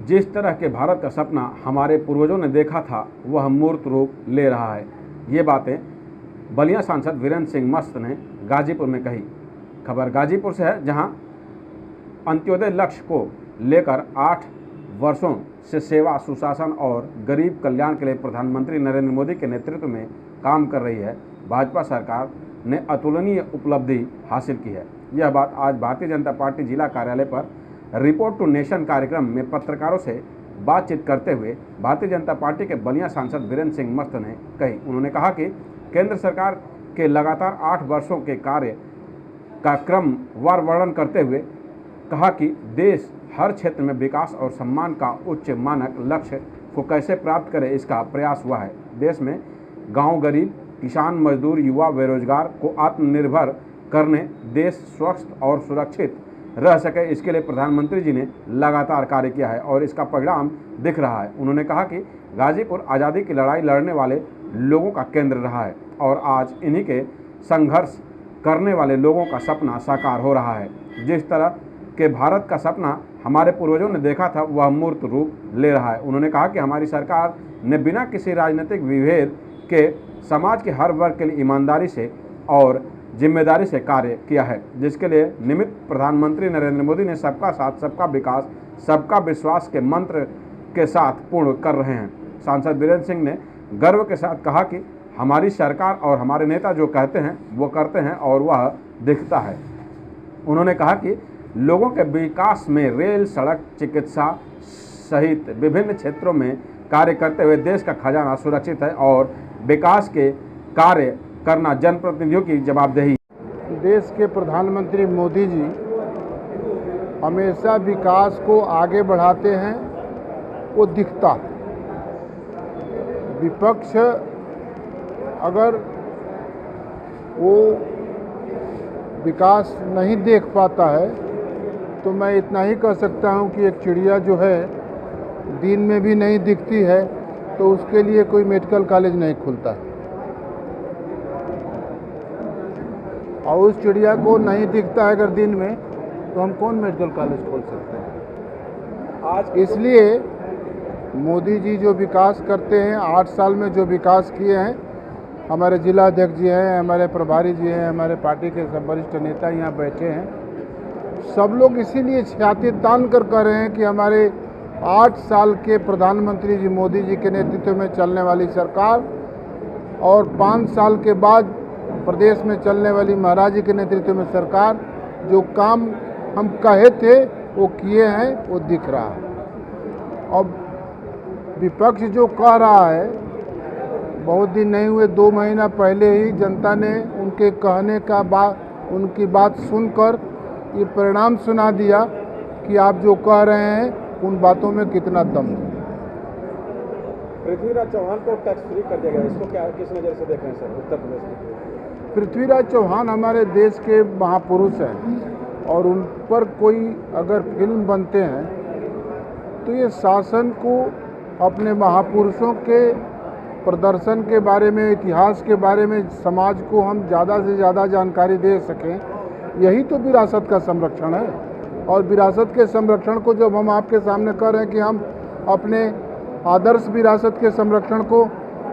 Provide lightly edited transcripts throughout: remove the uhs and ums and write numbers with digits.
जिस तरह के भारत का सपना हमारे पूर्वजों ने देखा था वह मूर्त रूप ले रहा है। ये बातें बलिया सांसद वीरेंद्र सिंह मस्त ने गाजीपुर में कही। खबर गाजीपुर से है, जहां अंत्योदय लक्ष्य को लेकर 8 वर्षों से सेवा, सुशासन और गरीब कल्याण के लिए प्रधानमंत्री नरेंद्र मोदी के नेतृत्व में काम कर रही है भाजपा सरकार ने अतुलनीय उपलब्धि हासिल की है। यह बात आज भारतीय जनता पार्टी जिला कार्यालय पर रिपोर्ट टू नेशन कार्यक्रम में पत्रकारों से बातचीत करते हुए भारतीय जनता पार्टी के बलिया सांसद वीरेंद्र सिंह मस्त ने कही। उन्होंने कहा कि केंद्र सरकार के लगातार 8 वर्षों के कार्य का क्रमवार वर्णन करते हुए कहा कि देश हर क्षेत्र में विकास और सम्मान का उच्च मानक लक्ष्य को कैसे प्राप्त करे, इसका प्रयास हुआ है। देश में गांव गरीब, किसान, मजदूर, युवा, बेरोजगार को आत्मनिर्भर करने, देश स्वस्थ और सुरक्षित रह सके, इसके लिए प्रधानमंत्री जी ने लगातार कार्य किया है और इसका परिणाम दिख रहा है। उन्होंने कहा कि गाजीपुर आज़ादी की लड़ाई लड़ने वाले लोगों का केंद्र रहा है और आज इन्हीं के संघर्ष करने वाले लोगों का सपना साकार हो रहा है। जिस तरह के भारत का सपना हमारे पूर्वजों ने देखा था वह मूर्त रूप ले रहा है। उन्होंने कहा कि हमारी सरकार ने बिना किसी राजनीतिक विभेद के समाज के हर वर्ग के लिए ईमानदारी से और जिम्मेदारी से कार्य किया है, जिसके लिए निमित्त प्रधानमंत्री नरेंद्र मोदी ने सबका साथ, सबका विकास, सबका विश्वास के मंत्र के साथ पूर्ण कर रहे हैं। सांसद वीरेंद्र सिंह ने गर्व के साथ कहा कि हमारी सरकार और हमारे नेता जो कहते हैं वो करते हैं और वह दिखता है। उन्होंने कहा कि लोगों के विकास में रेल, सड़क, चिकित्सा सहित विभिन्न क्षेत्रों में कार्य करते हुए देश का खजाना सुरक्षित है और विकास के कार्य करना जनप्रतिनिधियों की जवाबदेही। देश के प्रधानमंत्री मोदी जी हमेशा विकास को आगे बढ़ाते हैं, वो दिखता है। विपक्ष अगर वो विकास नहीं देख पाता है तो मैं इतना ही कह सकता हूं कि एक चिड़िया जो है दिन में भी नहीं दिखती है तो उसके लिए कोई मेडिकल कॉलेज नहीं खुलता है, और उस चिड़िया को नहीं दिखता है अगर दिन में तो हम कौन मेडिकल कॉलेज खोल सकते हैं। आज इसलिए मोदी जी जो विकास करते हैं, 8 साल में जो विकास किए हैं, हमारे जिला अध्यक्ष जी हैं, हमारे प्रभारी जी हैं, हमारे पार्टी के सब वरिष्ठ नेता यहाँ बैठे हैं, सब लोग इसीलिए छाती तान कर कह रहे हैं कि हमारे 8 साल के प्रधानमंत्री जी मोदी जी के नेतृत्व में चलने वाली सरकार और 5 साल के बाद प्रदेश में चलने वाली महाराज जी के नेतृत्व में सरकार जो काम हम कहे थे वो किए हैं, वो दिख रहा है। अब विपक्ष जो कह रहा है, बहुत दिन नहीं हुए 2 महीना पहले ही जनता ने उनके कहने का उनकी बात सुनकर ये परिणाम सुना दिया कि आप जो कह रहे हैं उन बातों में कितना दम है। पृथ्वीराज चौहान को टैक्स फ्री कर दिया गया, इसको क्या किस नज़र से देख रहे हैं सर उत्तर प्रदेश में? पृथ्वीराज चौहान हमारे देश के महापुरुष हैं और उन पर कोई अगर फिल्म बनते हैं तो ये शासन को अपने महापुरुषों के प्रदर्शन के बारे में, इतिहास के बारे में समाज को हम ज़्यादा से ज़्यादा जानकारी दे सकें, यही तो विरासत का संरक्षण है। और विरासत के संरक्षण को जब हम आपके सामने कर रहे हैं कि हम अपने आदर्श विरासत के संरक्षण को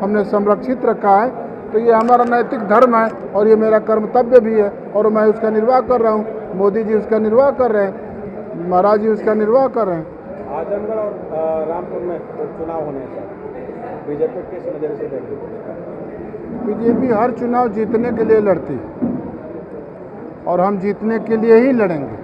हमने संरक्षित रखा है, तो ये हमारा नैतिक धर्म है और ये मेरा कर्तव्य भी है और मैं उसका निर्वाह कर रहा हूँ। मोदी जी उसका निर्वाह कर रहे हैं, महाराज जी उसका निर्वाह कर रहे हैं। आजमगढ़ और रामपुर में चुनाव होने हैं, बीजेपी किस नज़र से देख रही है? बीजेपी हर चुनाव जीतने के लिए लड़ती है और हम जीतने के लिए ही लड़ेंगे।